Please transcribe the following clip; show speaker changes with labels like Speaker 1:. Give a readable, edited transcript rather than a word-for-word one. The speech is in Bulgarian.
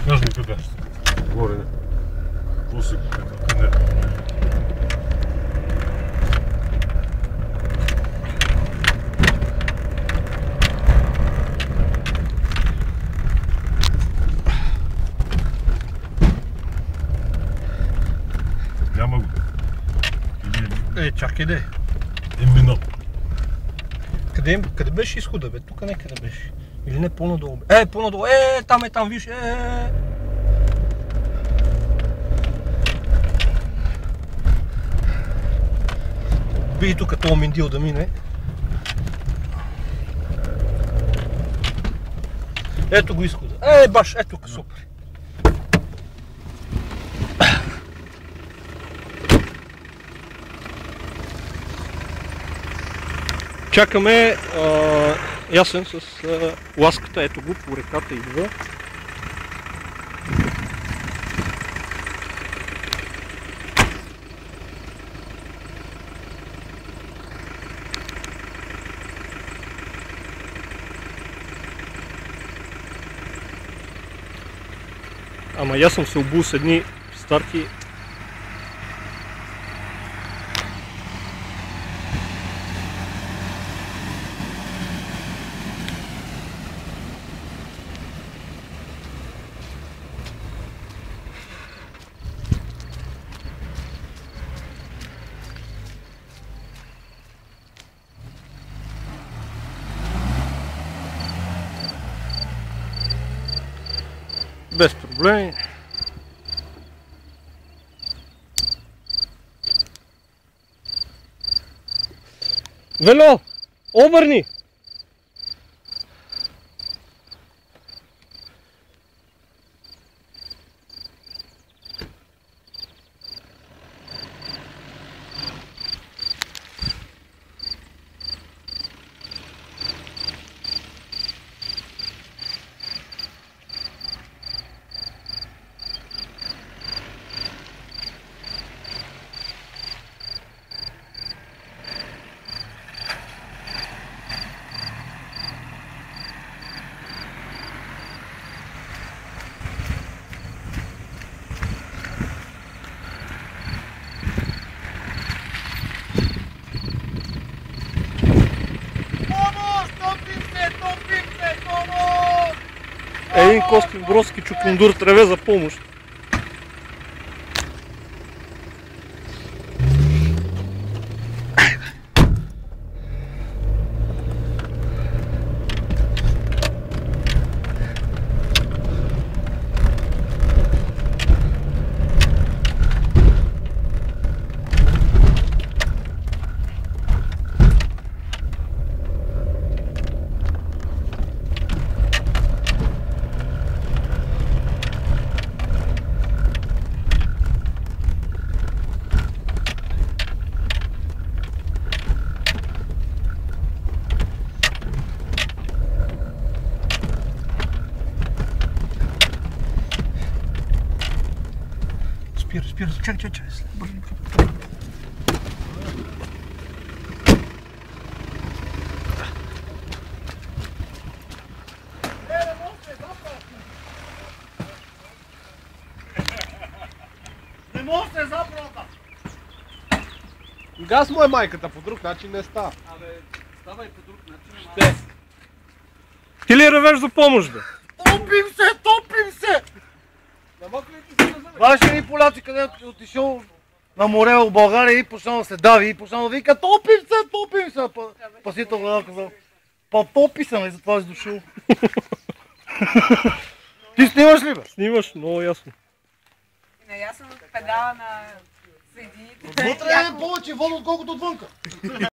Speaker 1: Кажи ми къде ще. Горе. Какво си къде? Няма го.
Speaker 2: Чакай де.
Speaker 1: Минал.
Speaker 2: Къде беше изхода, бе? Тук некъде беше. Или не по-надолу, бе? По-надолу. Там, виж. Би тук този миндил да мине. Ето го изхода. Баш, ето тук, супер. Чакаме Ясен с ласката, ето го, по реката идва. Ама аз съм се обул с едни старки. Без проблем. Вело, обърни! Един Костин Бродски чукундур треве за помощ. Спира, чакай.
Speaker 3: Не може се запрота!
Speaker 4: Газ му е майката, по друг начин не става.
Speaker 3: Абе, ставай по друг начин.
Speaker 4: Ще.
Speaker 2: Ти ли ревеш за помощ, бе?
Speaker 3: Топим се! Ваши ни поляци, където е отишъл на море в България и почнал да се дави и почнал да вика топим се! Пасител гледа казал, потопи се, и затова си дошъл. Ти снимаш ли, бе?
Speaker 2: Снимаш, много ясно.
Speaker 5: Не, аз съм педала на съединителите.
Speaker 3: Вътре е повече вода, отколкото отвънка.